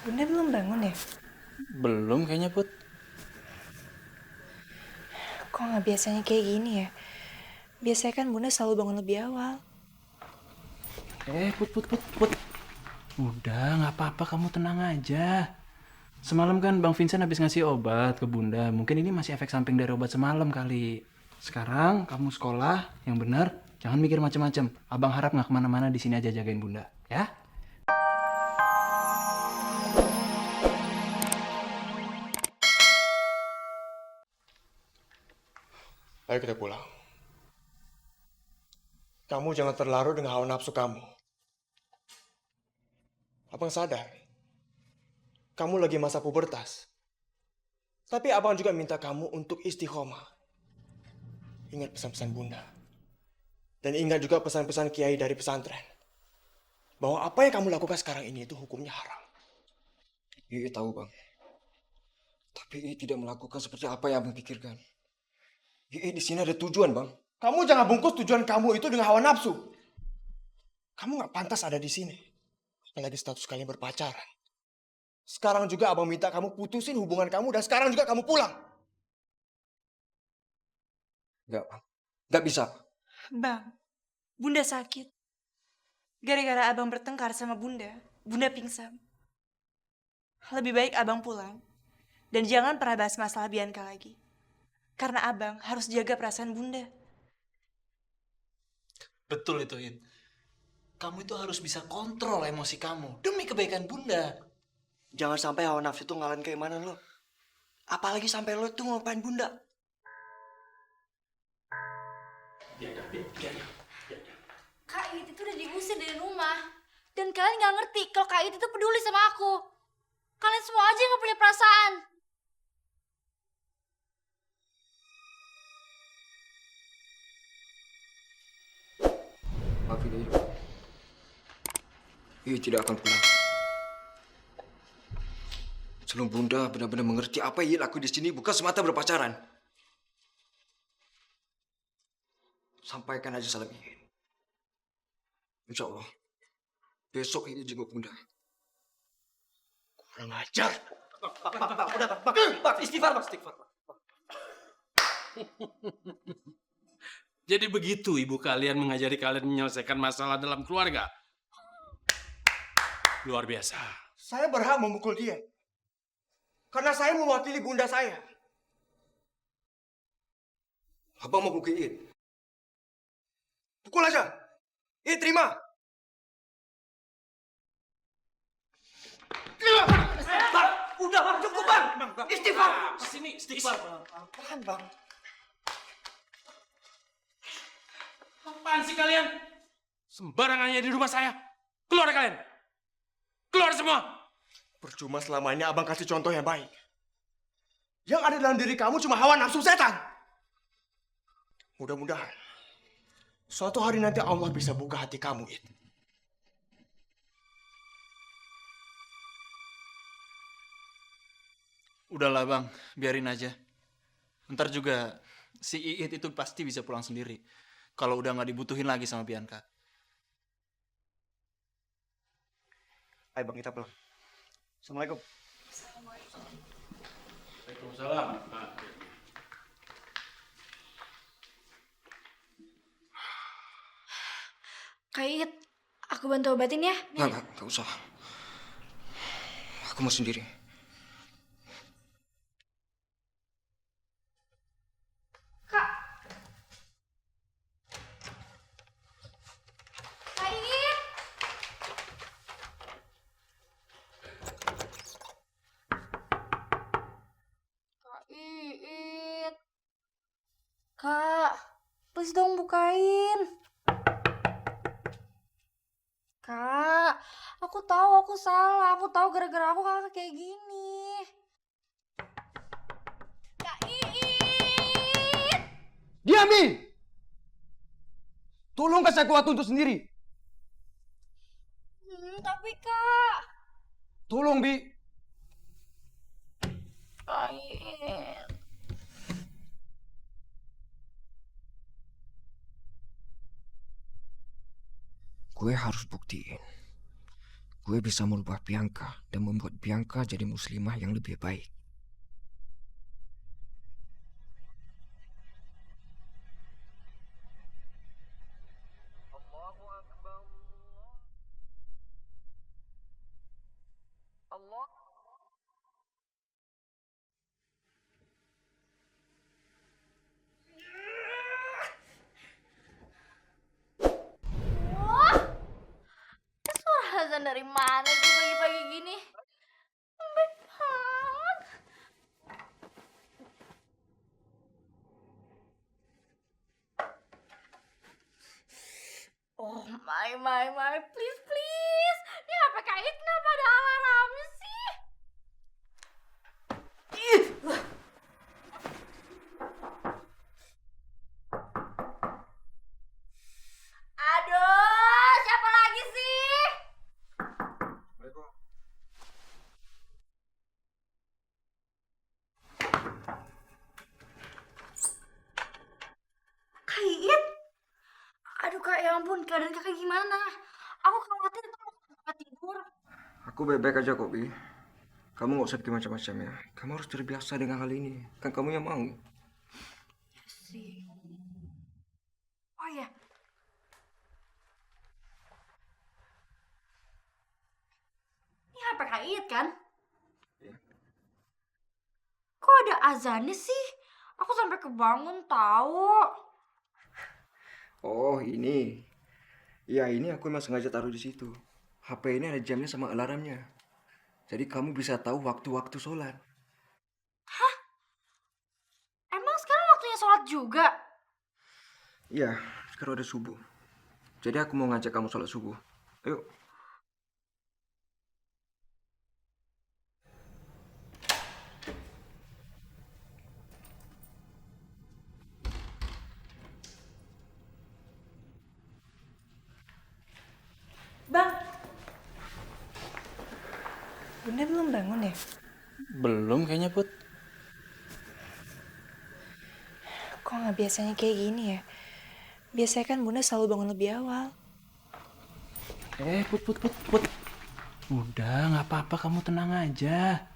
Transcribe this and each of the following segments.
Bunda belum bangun ya? Belum kayaknya, Put. Kok nggak biasanya kayak gini ya? Biasanya kan Bunda selalu bangun lebih awal. Put. Udah, nggak apa-apa, kamu tenang aja. Semalam kan Bang Vincent habis ngasih obat ke Bunda. Mungkin ini masih efek samping dari obat semalam kali. Sekarang kamu sekolah yang benar, jangan mikir macam-macam. Abang harap nggak kemana-mana, di sini aja jagain Bunda, ya? Ayo kita pulang. Kamu jangan terlarut dengan hawa nafsu kamu. Abang sadar, kamu lagi masa pubertas. Tapi abang juga minta kamu untuk istiqomah. Ingat pesan-pesan bunda. Dan ingat juga pesan-pesan kiai dari pesantren. Bahwa apa yang kamu lakukan sekarang ini itu hukumnya haram. Iya tahu bang. Tapi Ii tidak melakukan seperti apa yang abang pikirkan. Ii di sini ada tujuan bang. Kamu jangan bungkus tujuan kamu itu dengan hawa nafsu. Kamu nggak pantas ada di sini. Apalagi status kalian berpacaran. Sekarang juga abang minta kamu putusin hubungan kamu dan sekarang juga kamu pulang. Enggak bang. Enggak bisa. Bang, Bunda sakit. Gara-gara abang bertengkar sama Bunda, Bunda pingsan. Lebih baik abang pulang. Dan jangan pernah bahas masalah Bianca lagi. Karena abang harus jaga perasaan Bunda. Betul itu, In. Kamu itu harus bisa kontrol emosi kamu demi kebaikan Bunda. Jangan sampai hawa nafsu itu ngalahin keimanan lo. Apalagi sampai lo tuh ngelupain bunda. Kak It itu udah diusir dari rumah. Dan kalian gak ngerti kalau Kak It itu peduli sama aku. Kalian semua aja yang gak punya perasaan. Maafin Ii. Ii tidak akan pulang. Sebelum bunda benar-benar mengerti apa Ii lakukan di sini bukan semata berpacaran. Sampaikan aja salam Ii. Insya Allah, besok Ii jenguk bunda. Kurang ajar. Istighfar. Jadi begitu ibu kalian mengajari kalian menyelesaikan masalah dalam keluarga. Luar biasa. Saya berhak memukul dia. Karena saya mewakili bunda saya. Abang mau pukul Ii. Pukul aja. Terima. Udah bang, cukup bang. Istighfar. Sini, istighfar. Tahan bang. Apaan sih kalian? Sembarangannya di rumah saya. Keluar kalian. Keluar semua. Percuma selama ini abang kasih contoh yang baik. Yang ada dalam diri kamu cuma hawa nafsu setan. Mudah-mudahan suatu hari nanti Allah bisa buka hati kamu, It. Udahlah bang, biarin aja. Ntar juga si Iit itu pasti bisa pulang sendiri. Kalau udah nggak dibutuhin lagi sama Bianca. Ayo bang kita pulang. Assalamualaikum. Waalaikumsalam. Kak It, aku bantu obatin ya. Nggak usah. Aku mau sendiri. Kak It. Kak It. Kak, please dong bukain. Kak, aku tahu aku salah. Aku tahu gara-gara aku kakak kayak gini. Kak Iit. Diam Ii! Tolong kasih aku waktu untuk sendiri. Tapi Kak. Tolong Bi. Kak Iit. Gue harus buktiin. gue bisa merubah Bianca dan membuat Bianca jadi muslimah yang lebih baik. Wah, ini suara azan dari mana sih pagi-pagi gini? Lembek banget. Oh my, please please. Ini HP kait kenapa ada alarmnya sih? Aduh, siapa lagi sih? Kait? Aduh kak, ya ampun, keadaan kakak gimana? Aku khawatir itu mau kakak tidur. Aku baik-baik aja kok, Bi. Kamu gak usah bikin macam-macam ya. Kamu harus terbiasa dengan hal ini. Kan kamu yang mau. Sih. Oh iya. Ini HP Kait kan? Iya. Kok ada azannya sih? Aku sampai kebangun tahu. Oh, ini. Ya, ini aku emang sengaja taruh di situ. HP ini ada jamnya sama alarmnya. Jadi kamu bisa tahu waktu-waktu sholat. Emang sekarang waktunya sholat juga? Iya, sekarang udah subuh. Jadi aku mau ngajak kamu sholat subuh. Ayo. Bang, Bunda belum bangun ya? Belum kayaknya, Put. Kok nggak biasanya kayak gini ya? Biasanya kan Bunda selalu bangun lebih awal. Put. Udah, nggak apa-apa, kamu tenang aja.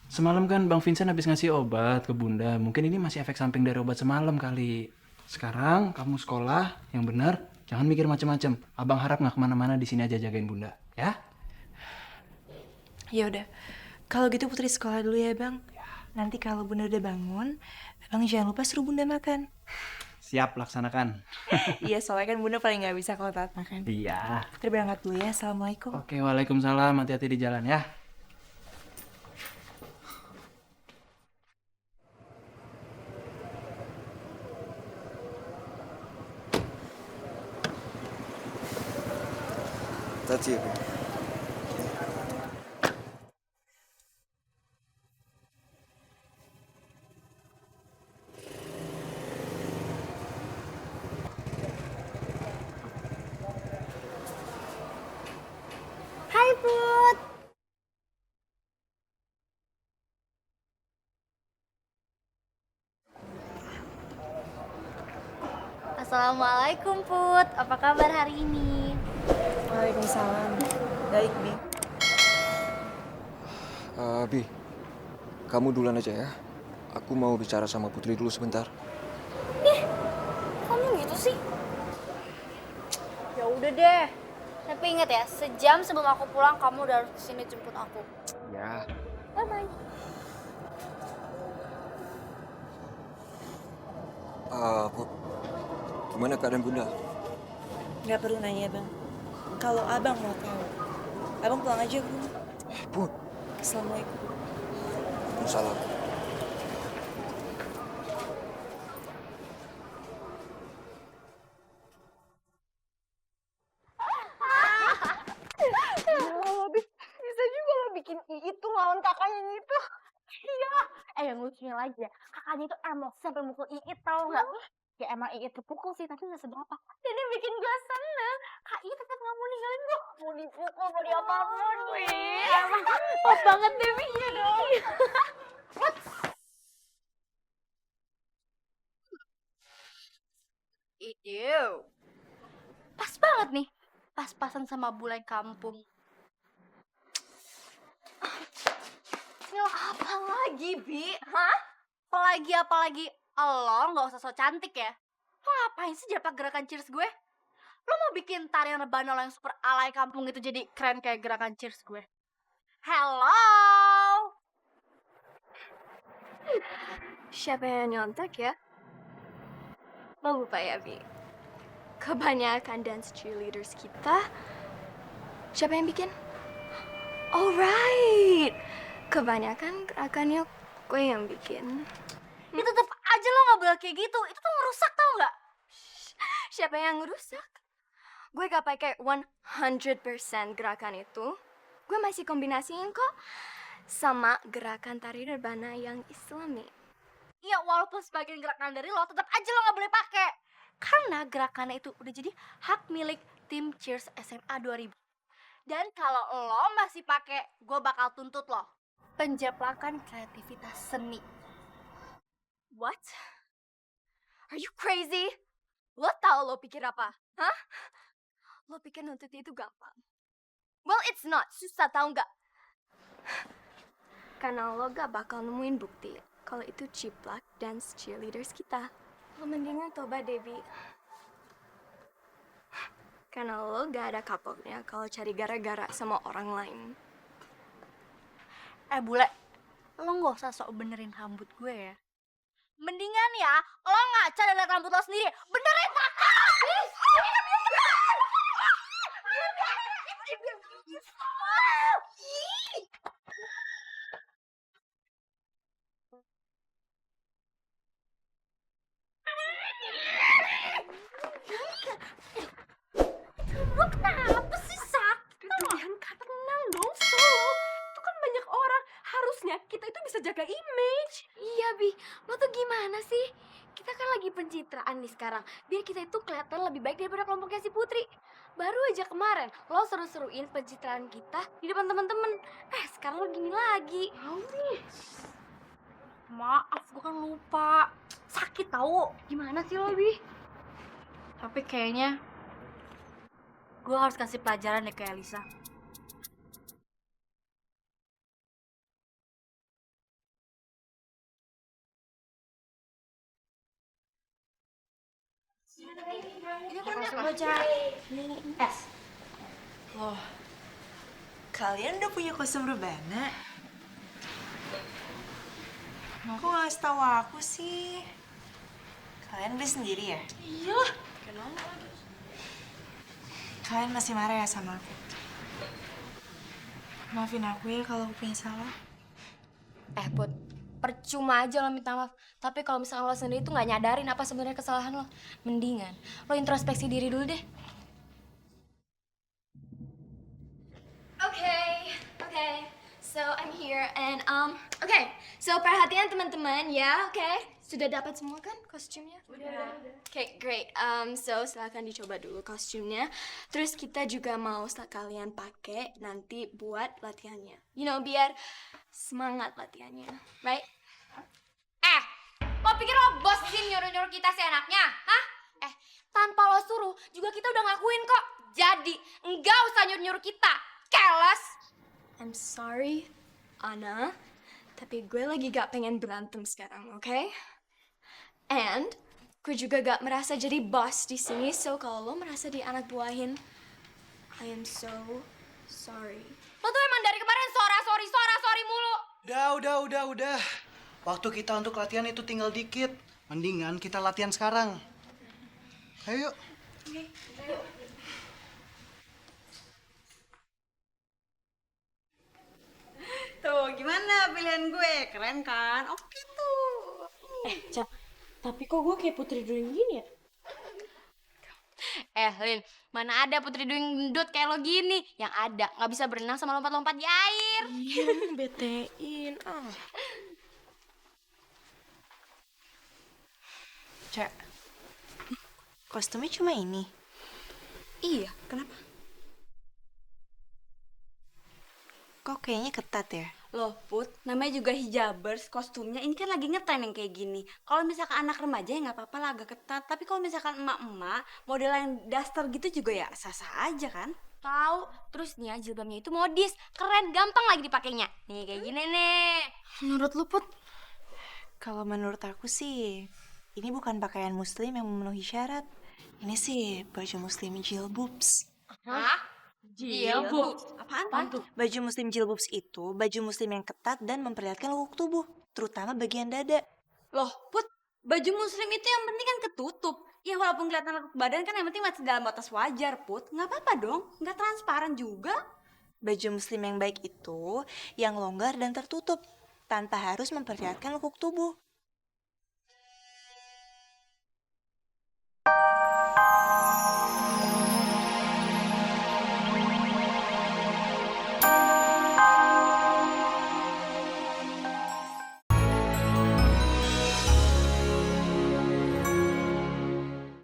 Semalam kan Bang Vincent habis ngasih obat ke Bunda. Mungkin ini masih efek samping dari obat semalam kali. Sekarang kamu sekolah yang benar, jangan mikir macam-macam. Abang harap nggak kemana-mana, di sini aja jagain Bunda, ya? Ya udah, kalau gitu Putri sekolah dulu ya Bang. Nanti kalau Bunda udah bangun, Abang jangan lupa suruh Bunda makan. Siap, laksanakan. Iya, soalnya kan Bunda paling nggak bisa kalau telat makan. Iya. Putri berangkat dulu ya, Assalamualaikum. Oke, waalaikumsalam. Hati-hati di jalan ya. That's it. Hai Put. Assalamualaikum Put. Apa kabar hari ini? Waalaikumsalam. Baik, Bi. Bi, kamu duluan aja ya. Aku mau bicara sama Putri dulu sebentar. Kamu gitu sih? Ya udah deh. Tapi ingat ya, sejam sebelum aku pulang kamu udah harus kesini jemput aku. Ya. Bye bye. Put, gimana keadaan Bunda? Nggak perlu nanya, Bang. Kalau Abang mau tahu, Abang pulang aja ke rumah. Put, Assalamualaikum. salam. Bisa juga lo bikin itu lawan kakaknya itu. Iya. Yang lucunya lagi ya, kakaknya itu emosi sampai mukul Iit tau gak? Ya emang Iit kepukul sih, tapi gak seberapa. Jadi bikin gue seneng. Kak Iit tetap gak mau ninggalin gue. Mau dipukul, mau diapapun. Wih, emang top banget deh, Mi. Iya dong. Pas banget nih. Pas-pasan sama bule kampung. Bismillah. Apa lagi, Bi? Hah? Apalagi lo nggak usah so cantik ya. Lo ngapain sih japak gerakan cheers gue? Lo mau bikin tarian rebana lo yang super alay kampung itu jadi keren kayak gerakan cheers gue? Hello? Siapa yang nyontek ya? Lo lupa ya, Bi? Kebanyakan dance cheerleaders kita, siapa yang bikin? Alright, kebanyakan gerakannya gue yang bikin. Ya tetep aja lo gak boleh kayak gitu, itu tuh ngerusak tau gak? Siapa yang ngerusak? Gue gak pakai 100% gerakan itu. Gue masih kombinasiin kok sama gerakan tari rebana yang islami. Iya, walaupun sebagian gerakan dari lo, tetap aja lo gak boleh pakai. Karena gerakannya itu udah jadi hak milik tim Cheers SMA 2000. Dan kalau lo masih pakai, gue bakal tuntut lo. Penjeplakan kreativitas seni. What? Are you crazy? Lo tau lo pikir apa? Hah? Lo pikir nuntutnya itu gampang? Well, it's not. Susah tau nggak? Karena lo gak bakal nemuin bukti kalau itu ciplak dance cheerleaders kita. Lo mendingan tobat, Debbie. Karena lo gak ada kapoknya kalau cari gara-gara sama orang lain. Bule, lo gak usah sok benerin rambut gue ya. Mendingan ya, lo ngaca dan liat rambut lo sendiri. Benerin pakai! Lo kenapa sih sakit? Tenang dong, so. Itu kan banyak orang. Harusnya kita itu bisa jaga image. Iya, Bi. Lo tuh gimana sih? Kita kan lagi pencitraan nih sekarang. Biar kita itu kelihatan lebih baik daripada kelompoknya si Putri. Baru aja kemarin, lo seru-seruin pencitraan kita di depan temen-temen. Sekarang lo gini lagi. Maaf, gue kan lupa. Sakit tau. Gimana sih lo, Bi? Tapi kayaknya gue harus kasih pelajaran deh ke Elisa. Loh, kalian udah punya kostum rebana? Kok nggak ngasih tahu aku sih? Kalian beli sendiri ya? Iya. Kalian masih marah ya sama aku? Maafin aku ya kalau aku punya salah. Put, percuma aja lo minta maaf. Tapi kalau misalnya lo sendiri tuh nggak nyadarin apa sebenarnya kesalahan lo, mendingan lo introspeksi diri dulu deh. Okay. So I'm here and so perhatian teman-teman ya, Sudah dapat semua kan kostumnya? Udah. Okay, great. So silakan dicoba dulu kostumnya. Terus kita juga mau kalian pakai nanti buat latihannya. Biar semangat latihannya, right? Lo pikir lo bos sih nyuruh-nyuruh kita seenaknya? Hah? Tanpa lo suruh juga kita udah ngakuin kok. Jadi, enggak usah nyuruh-nyuruh kita. Keles. I'm sorry, Anna. Tapi gue lagi gak pengen berantem sekarang, okay? And gue juga gak merasa jadi boss di sini. So kalau lo merasa di anak buahin, I am so sorry. Lo tuh emang dari kemarin sorry mulu. Udah. Waktu kita untuk latihan itu tinggal dikit. Mendingan kita latihan sekarang. Ayo yuk. Tuh, gimana pilihan gue? Keren kan? Oke tuh. Cap, tapi kok gue kayak Putri Duyung gini ya? Lin, mana ada Putri Duyung gendut kayak lo gini. Yang ada, gak bisa berenang sama lompat-lompat di air. Iya, betein. Cak, kostumnya cuma ini? Iya, kenapa? Kok kayaknya ketat ya? Loh, Put, namanya juga hijabers, kostumnya ini kan lagi ngetren yang kayak gini. Kalau misalkan anak remaja ya nggak apa-apa lah, agak ketat. Tapi kalau misalkan emak-emak, model yang daster gitu juga ya sah-sah aja kan? Tahu, terus nih ya jilbabnya itu modis, keren, gampang lagi dipakainya. Nih kayak gini nih. Menurut lu, Put? Kalau menurut aku sih, ini bukan pakaian muslim yang memenuhi syarat. Ini sih baju muslim jilbabs. Hah? Jilbab? Apaan tuh? Baju muslim jilbabs itu baju muslim yang ketat dan memperlihatkan lekuk tubuh, terutama bagian dada. Loh, Put, baju muslim itu yang penting kan ketutup. Ya walaupun kelihatan lekuk badan kan yang penting masih dalam batas wajar, Put. Nggak apa-apa dong, nggak transparan juga. Baju muslim yang baik itu yang longgar dan tertutup, tanpa harus memperlihatkan lekuk tubuh.